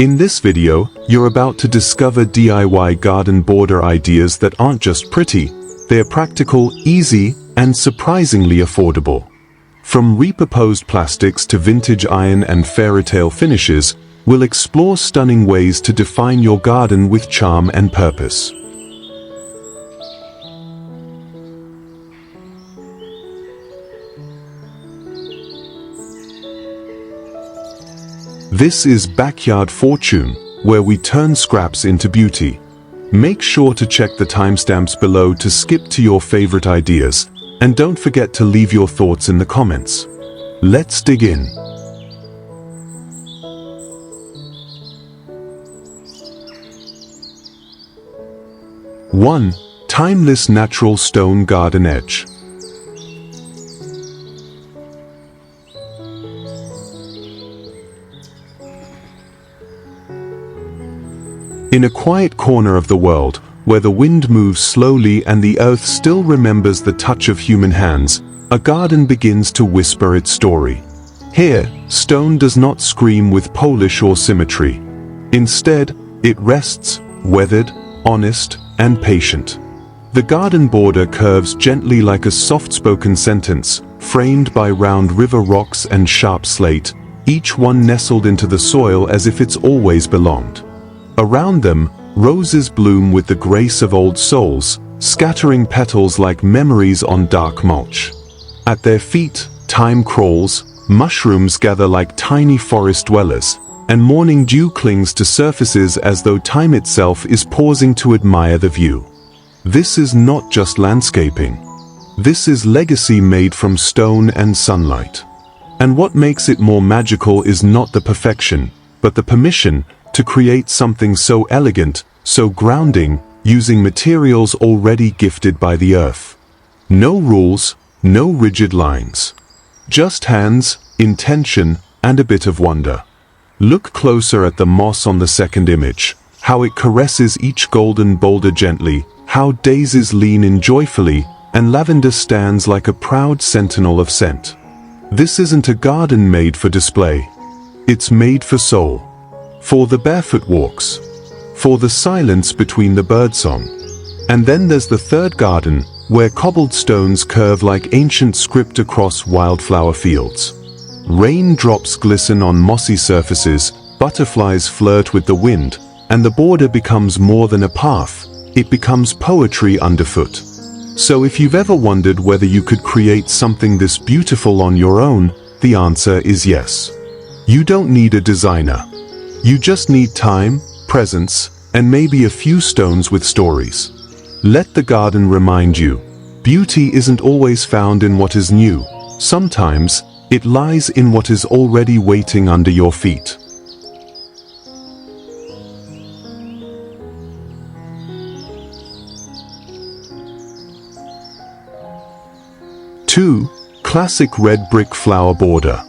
In this video, you're about to discover DIY garden border ideas that aren't just pretty, they're practical, easy, and surprisingly affordable. From repurposed plastics to vintage iron and fairytale finishes, we'll explore stunning ways to define your garden with charm and purpose. This is Backyard Fortune, where we turn scraps into beauty. Make sure to check the timestamps below to skip to your favorite ideas, and don't forget to leave your thoughts in the comments. Let's dig in. One, timeless natural stone garden edge. In a quiet corner of the world, where the wind moves slowly and the earth still remembers the touch of human hands, a garden begins to whisper its story. Here, stone does not scream with polish or symmetry. Instead, it rests, weathered, honest, and patient. The garden border curves gently like a soft-spoken sentence, framed by round river rocks and sharp slate, each one nestled into the soil as if it's always belonged. Around them, roses bloom with the grace of old souls, scattering petals like memories on dark mulch. At their feet, time crawls, mushrooms gather like tiny forest dwellers, and morning dew clings to surfaces as though time itself is pausing to admire the view. This is not just landscaping. This is legacy made from stone and sunlight. And what makes it more magical is not the perfection, but the permission to create something so elegant, so grounding, using materials already gifted by the earth. No rules, no rigid lines. Just hands, intention, and a bit of wonder. Look closer at the moss on the second image, how it caresses each golden boulder gently, how daisies lean in joyfully, and lavender stands like a proud sentinel of scent. This isn't a garden made for display. It's made for soul. For the barefoot walks, for the silence between the birdsong. And then there's the third garden, where cobbled stones curve like ancient script across wildflower fields. Raindrops glisten on mossy surfaces, butterflies flirt with the wind, and the border becomes more than a path, it becomes poetry underfoot. So if you've ever wondered whether you could create something this beautiful on your own, the answer is yes. You don't need a designer. You just need time, presence, and maybe a few stones with stories. Let the garden remind you, beauty isn't always found in what is new. Sometimes, it lies in what is already waiting under your feet. Two, classic red brick flower border.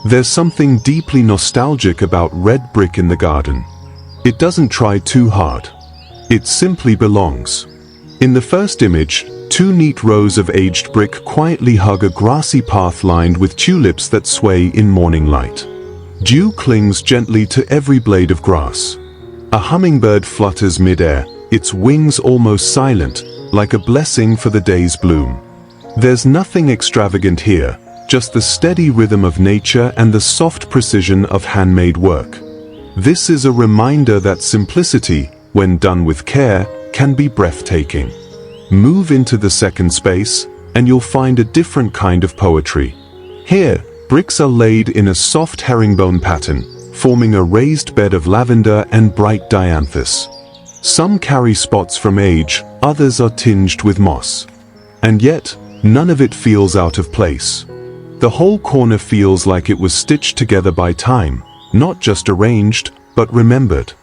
There's something deeply nostalgic about red brick in the garden. It doesn't try too hard. It simply belongs. In the first image, two neat rows of aged brick quietly hug a grassy path lined with tulips that sway in morning light. Dew clings gently to every blade of grass. A hummingbird flutters mid-air, its wings almost silent, like a blessing for the day's bloom. There's nothing extravagant here, just the steady rhythm of nature and the soft precision of handmade work. This is a reminder that simplicity, when done with care, can be breathtaking. Move into the second space, and you'll find a different kind of poetry. Here, bricks are laid in a soft herringbone pattern, forming a raised bed of lavender and bright dianthus. Some carry spots from age, others are tinged with moss. And yet, none of it feels out of place. The whole corner feels like it was stitched together by time, not just arranged, but remembered.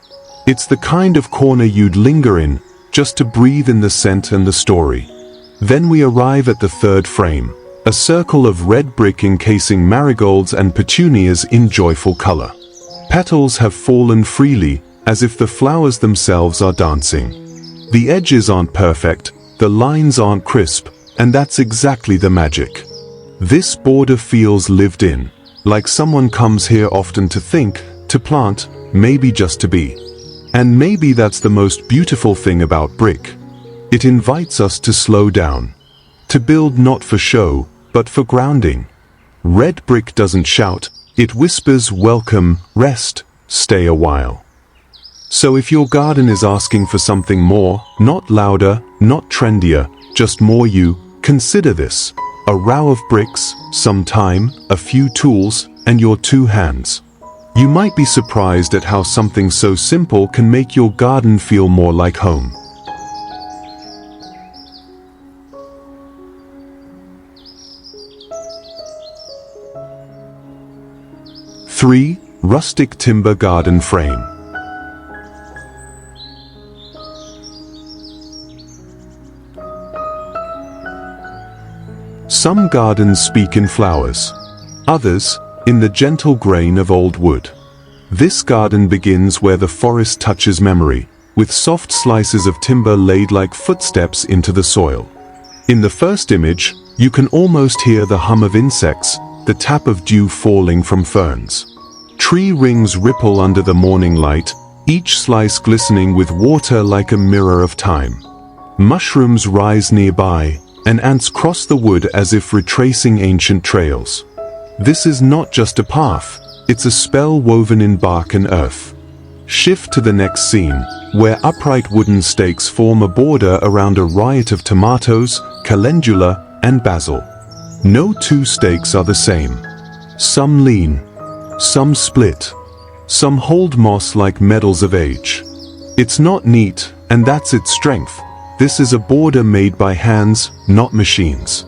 It's the kind of corner you'd linger in, just to breathe in the scent and the story. Then we arrive at the third frame, a circle of red brick encasing marigolds and petunias in joyful color. Petals have fallen freely, as if the flowers themselves are dancing. The edges aren't perfect, the lines aren't crisp, and that's exactly the magic. This border feels lived in, like someone comes here often to think, to plant, maybe just to be. And maybe that's the most beautiful thing about brick. It invites us to slow down, to build not for show, but for grounding. Red brick doesn't shout, it whispers welcome, rest, stay a while. So if your garden is asking for something more, not louder, not trendier, just more you, consider this. A row of bricks, some time, a few tools, and your 2 hands. You might be surprised at how something so simple can make your garden feel more like home. 3. Rustic timber garden frame. Some gardens speak in flowers, others in the gentle grain of old wood. This garden begins where the forest touches memory, with soft slices of timber laid like footsteps into the soil. In the first image, you can almost hear the hum of insects, the tap of dew falling from ferns. Tree rings ripple under the morning light, each slice glistening with water like a mirror of time. Mushrooms rise nearby, and ants cross the wood as if retracing ancient trails. This is not just a path, it's a spell woven in bark and earth. Shift to the next scene, where upright wooden stakes form a border around a riot of tomatoes, calendula, and basil. No 2 stakes are the same. Some lean, some split, some hold moss like medals of age. It's not neat, and that's its strength. This is a border made by hands, not machines.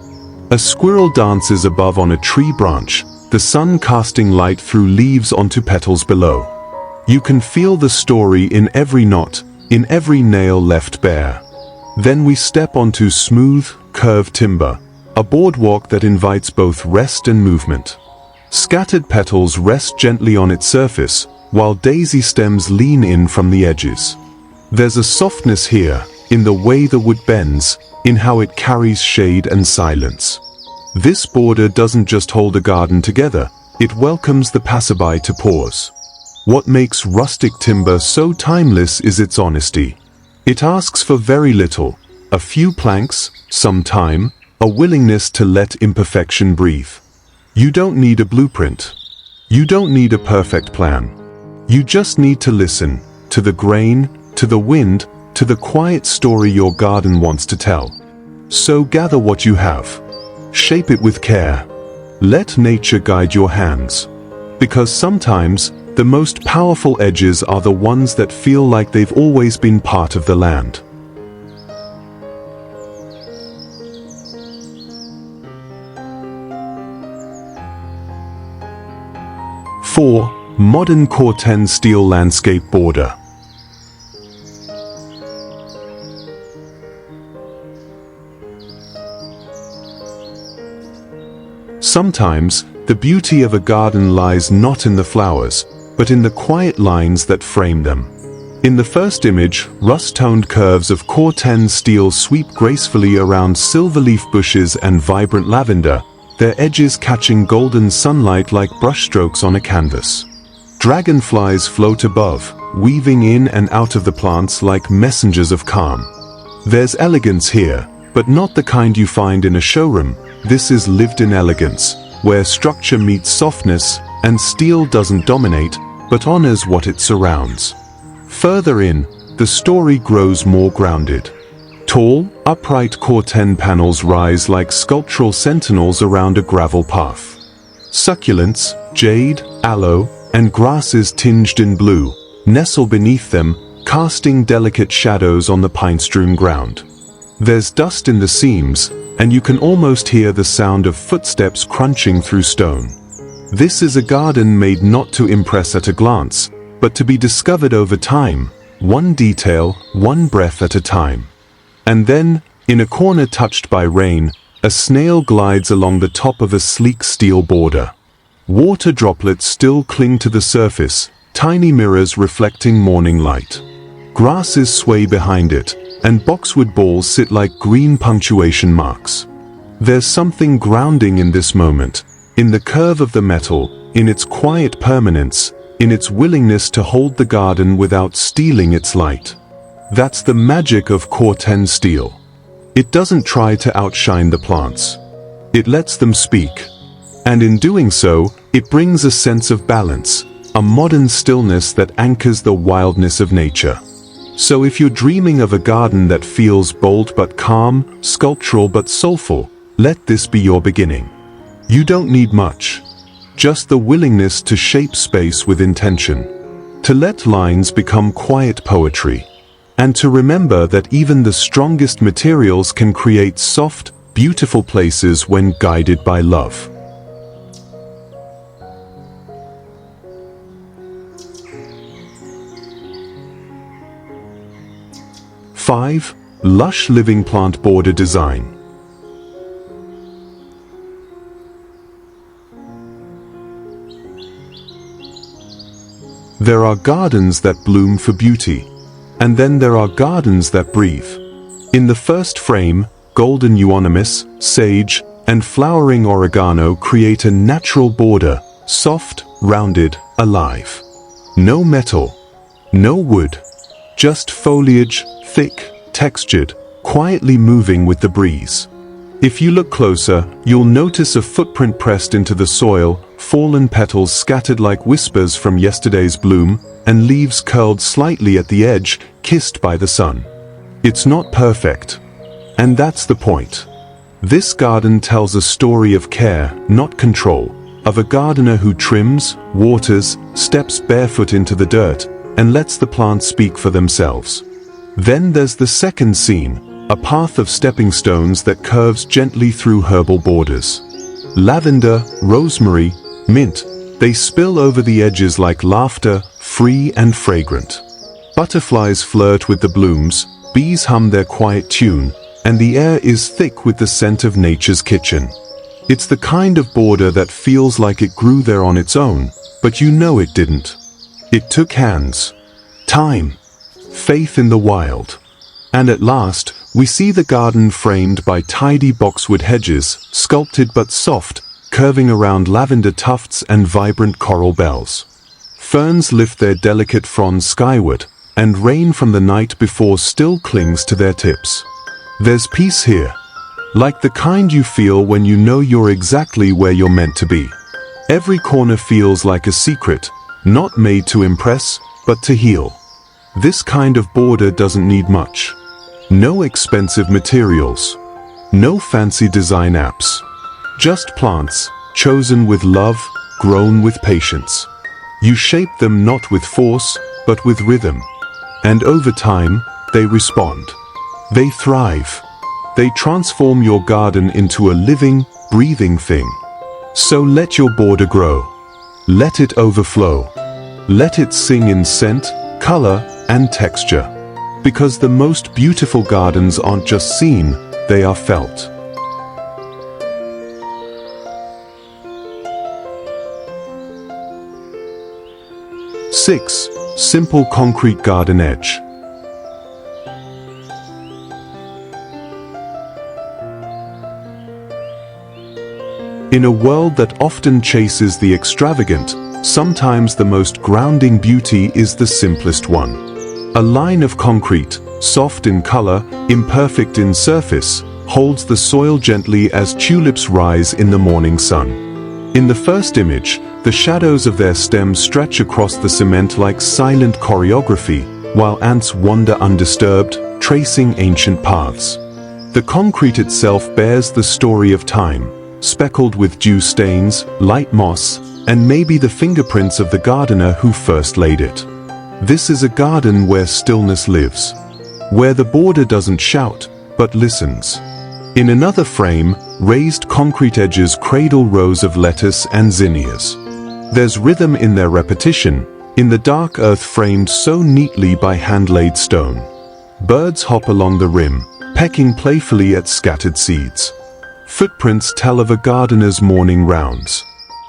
A squirrel dances above on a tree branch, the sun casting light through leaves onto petals below. You can feel the story in every knot, in every nail left bare. Then we step onto smooth, curved timber, a boardwalk that invites both rest and movement. Scattered petals rest gently on its surface, while daisy stems lean in from the edges. There's a softness here, in the way the wood bends, in how it carries shade and silence. This border doesn't just hold a garden together, it welcomes the passerby to pause. What makes rustic timber so timeless is its honesty. It asks for very little, a few planks, some time, a willingness to let imperfection breathe. You don't need a blueprint. You don't need a perfect plan. You just need to listen, to the grain, to the wind, to the quiet story your garden wants to tell. So gather what you have. Shape it with care. Let nature guide your hands. Because sometimes, the most powerful edges are the ones that feel like they've always been part of the land. 4. Modern Corten steel landscape border. Sometimes, the beauty of a garden lies not in the flowers, but in the quiet lines that frame them. In the first image, rust-toned curves of Corten steel sweep gracefully around silver-leaf bushes and vibrant lavender, their edges catching golden sunlight like brushstrokes on a canvas. Dragonflies float above, weaving in and out of the plants like messengers of calm. There's elegance here, but not the kind you find in a showroom. This is lived-in elegance, where structure meets softness, and steel doesn't dominate, but honors what it surrounds. Further in, the story grows more grounded. Tall, upright Corten panels rise like sculptural sentinels around a gravel path. Succulents, jade, aloe, and grasses tinged in blue nestle beneath them, casting delicate shadows on the pine-strewn ground. There's dust in the seams, and you can almost hear the sound of footsteps crunching through stone. This is a garden made not to impress at a glance, but to be discovered over time, one detail, one breath at a time. And then, in a corner touched by rain, a snail glides along the top of a sleek steel border. Water droplets still cling to the surface, tiny mirrors reflecting morning light. Grasses sway behind it, and boxwood balls sit like green punctuation marks. There's something grounding in this moment, in the curve of the metal, in its quiet permanence, in its willingness to hold the garden without stealing its light. That's the magic of Corten steel. It doesn't try to outshine the plants. It lets them speak. And in doing so, it brings a sense of balance, a modern stillness that anchors the wildness of nature. So if you're dreaming of a garden that feels bold but calm, sculptural but soulful, let this be your beginning. You don't need much. Just the willingness to shape space with intention. To let lines become quiet poetry. And to remember that even the strongest materials can create soft, beautiful places when guided by love. Five, lush living plant border design. There are gardens that bloom for beauty, and then there are gardens that breathe. In the first frame, golden euonymus, sage, and flowering oregano create a natural border, soft, rounded, alive. No metal, no wood, just foliage, thick, textured, quietly moving with the breeze. If you look closer, you'll notice a footprint pressed into the soil, fallen petals scattered like whispers from yesterday's bloom, and leaves curled slightly at the edge, kissed by the sun. It's not perfect. And that's the point. This garden tells a story of care, not control, of a gardener who trims, waters, steps barefoot into the dirt, and lets the plants speak for themselves. Then there's the second scene, a path of stepping stones that curves gently through herbal borders. Lavender, rosemary, mint, they spill over the edges like laughter, free and fragrant. Butterflies flirt with the blooms, bees hum their quiet tune, and the air is thick with the scent of nature's kitchen. It's the kind of border that feels like it grew there on its own, but you know it didn't. It took hands, time, faith in the wild. And at last, we see the garden framed by tidy boxwood hedges, sculpted but soft, curving around lavender tufts and vibrant coral bells. Ferns lift their delicate fronds skyward, and rain from the night before still clings to their tips. There's peace here, like the kind you feel when you know you're exactly where you're meant to be. Every corner feels like a secret, not made to impress, but to heal. This kind of border doesn't need much. No expensive materials. No fancy design apps. Just plants, chosen with love, grown with patience. You shape them not with force, but with rhythm. And over time, they respond. They thrive. They transform your garden into a living, breathing thing. So let your border grow. Let it overflow. Let it sing in scent, color, and texture. Because the most beautiful gardens aren't just seen, they are felt. Six, simple concrete garden edge. In a world that often chases the extravagant, sometimes the most grounding beauty is the simplest one. A line of concrete, soft in color, imperfect in surface, holds the soil gently as tulips rise in the morning sun. In the first image, the shadows of their stems stretch across the cement like silent choreography, while ants wander undisturbed, tracing ancient paths. The concrete itself bears the story of time, speckled with dew stains, light moss, and maybe the fingerprints of the gardener who first laid it. This is a garden where stillness lives, where the border doesn't shout, but listens. In another frame, raised concrete edges cradle rows of lettuce and zinnias. There's rhythm in their repetition, in the dark earth framed so neatly by hand-laid stone. Birds hop along the rim, pecking playfully at scattered seeds. Footprints tell of a gardener's morning rounds.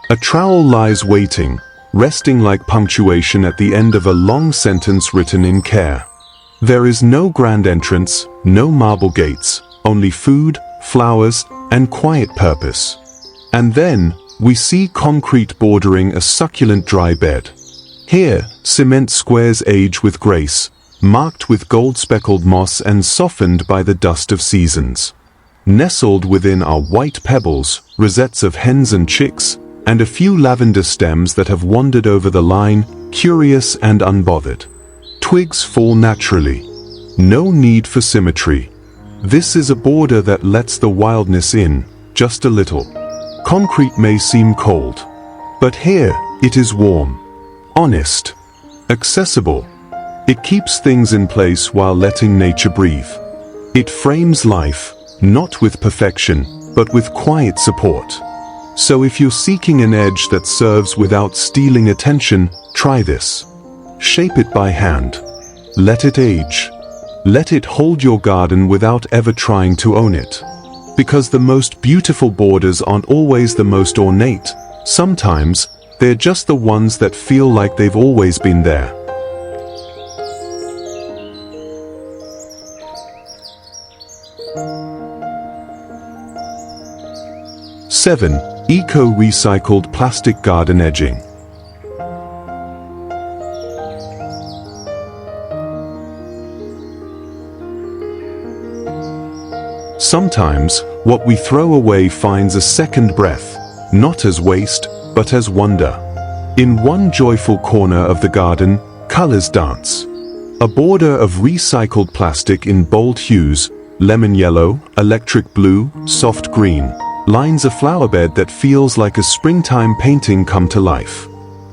A trowel lies waiting, resting like punctuation at the end of a long sentence written in care. There is no grand entrance, no marble gates, only food, flowers, and quiet purpose. And then, we see concrete bordering a succulent dry bed. Here, cement squares age with grace, marked with gold-speckled moss and softened by the dust of seasons. Nestled within are white pebbles, rosettes of hens and chicks, and a few lavender stems that have wandered over the line, curious and unbothered. Twigs fall naturally. No need for symmetry. This is a border that lets the wildness in, just a little. Concrete may seem cold, but here it is warm, honest, accessible. It keeps things in place while letting nature breathe. It frames life, not with perfection, but with quiet support. So if you're seeking an edge that serves without stealing attention, try this. Shape it by hand. Let it age. Let it hold your garden without ever trying to own it. Because the most beautiful borders aren't always the most ornate. Sometimes, they're just the ones that feel like they've always been there. Seven, eco-recycled plastic garden edging. Sometimes, what we throw away finds a second breath, not as waste, but as wonder. In one joyful corner of the garden, colors dance. A border of recycled plastic in bold hues, lemon yellow, electric blue, soft green, lines a flower bed that feels like a springtime painting come to life.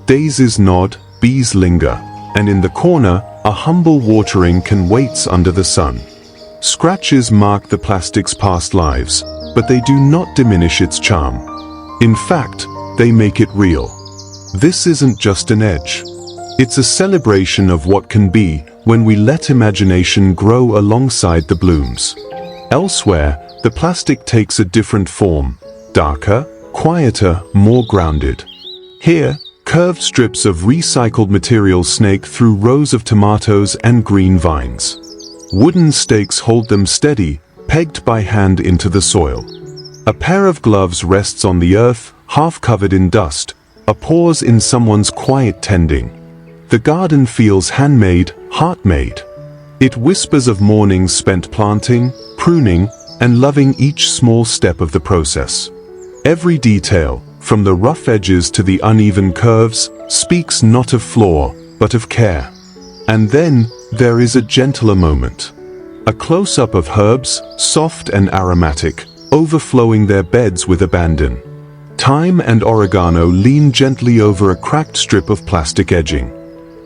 Daisies nod, bees linger, and in the corner, a humble watering can waits under the sun. Scratches mark the plastic's past lives, but they do not diminish its charm. In fact, they make it real. This isn't just an edge. It's a celebration of what can be when we let imagination grow alongside the blooms. Elsewhere, the plastic takes a different form, darker, quieter, more grounded. Here, curved strips of recycled material snake through rows of tomatoes and green vines. Wooden stakes hold them steady, pegged by hand into the soil. A pair of gloves rests on the earth, half covered in dust, a pause in someone's quiet tending. The garden feels handmade, heart-made. It whispers of mornings spent planting, pruning, and loving each small step of the process. Every detail, from the rough edges to the uneven curves, speaks not of flaw, but of care. And then, there is a gentler moment. A close-up of herbs, soft and aromatic, overflowing their beds with abandon. Thyme and oregano lean gently over a cracked strip of plastic edging.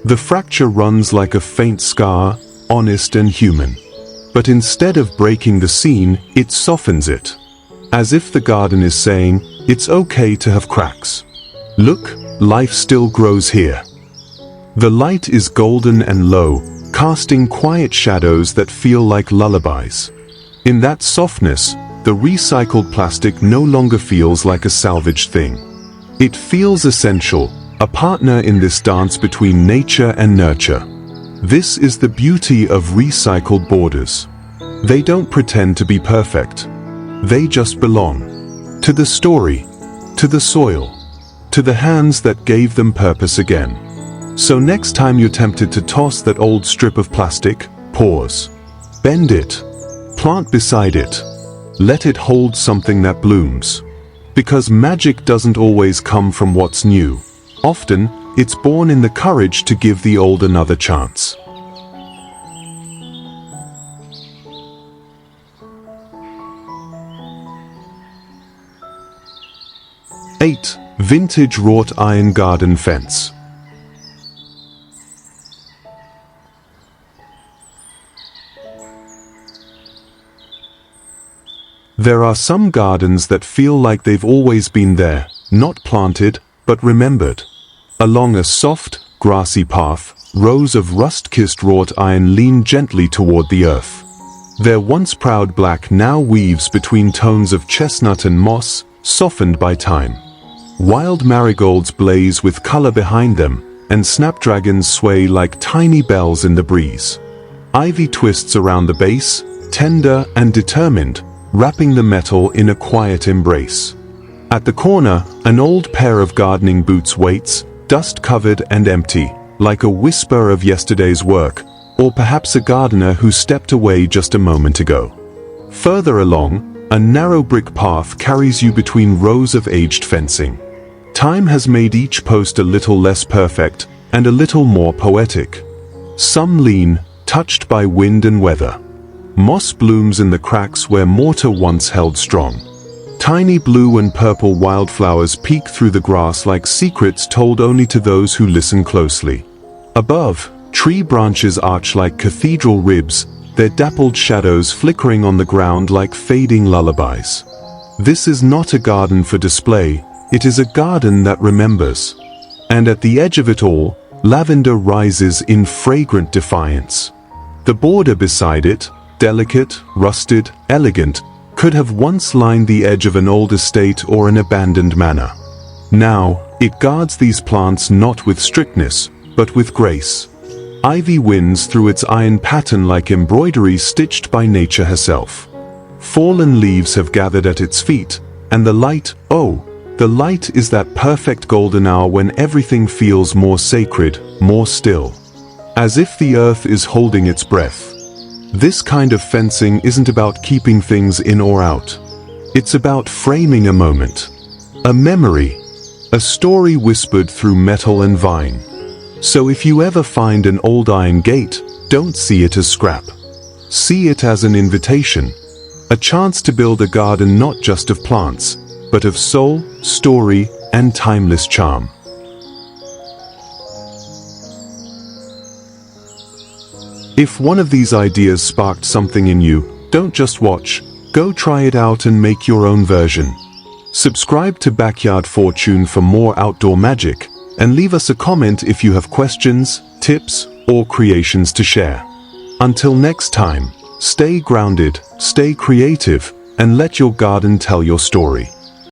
The fracture runs like a faint scar, honest and human. But instead of breaking the scene, it softens it. As if the garden is saying, it's okay to have cracks. Look, life still grows here. The light is golden and low, casting quiet shadows that feel like lullabies. In that softness, the recycled plastic no longer feels like a salvaged thing. It feels essential, a partner in this dance between nature and nurture. This is the beauty of recycled borders. They don't pretend to be perfect. They just belong. To the story, to the soil, to the hands that gave them purpose again. So next time you're tempted to toss that old strip of plastic, pause. Bend it. Plant beside it. Let it hold something that blooms. Because magic doesn't always come from what's new. Often, it's born in the courage to give the old another chance. Eight, vintage wrought iron garden fence. There are some gardens that feel like they've always been there, not planted, but remembered. Along a soft, grassy path, rows of rust-kissed wrought iron lean gently toward the earth. Their once proud black now weaves between tones of chestnut and moss, softened by time. Wild marigolds blaze with color behind them, and snapdragons sway like tiny bells in the breeze. Ivy twists around the base, tender and determined, wrapping the metal in a quiet embrace. At the corner, an old pair of gardening boots waits, dust-covered and empty, like a whisper of yesterday's work, or perhaps a gardener who stepped away just a moment ago. Further along, a narrow brick path carries you between rows of aged fencing. Time has made each post a little less perfect and a little more poetic. Some lean, touched by wind and weather. Moss blooms in the cracks where mortar once held strong. Tiny blue and purple wildflowers peek through the grass like secrets told only to those who listen closely. Above, tree branches arch like cathedral ribs, their dappled shadows flickering on the ground like fading lullabies. This is not a garden for display, it is a garden that remembers. And at the edge of it all, lavender rises in fragrant defiance. The border beside it, delicate, rusted, elegant, could have once lined the edge of an old estate or an abandoned manor. Now, it guards these plants not with strictness, but with grace. Ivy winds through its iron pattern like embroidery stitched by nature herself. Fallen leaves have gathered at its feet, and the light, oh, the light is that perfect golden hour when everything feels more sacred, more still. As if the earth is holding its breath. This kind of fencing isn't about keeping things in or out. It's about framing a moment. A memory. A story whispered through metal and vine. So if you ever find an old iron gate, don't see it as scrap. See it as an invitation. A chance to build a garden not just of plants, but of soul, story, and timeless charm. If one of these ideas sparked something in you, don't just watch, go try it out and make your own version. Subscribe to Backyard Fortune for more outdoor magic, and leave us a comment if you have questions, tips, or creations to share. Until next time, stay grounded, stay creative, and let your garden tell your story.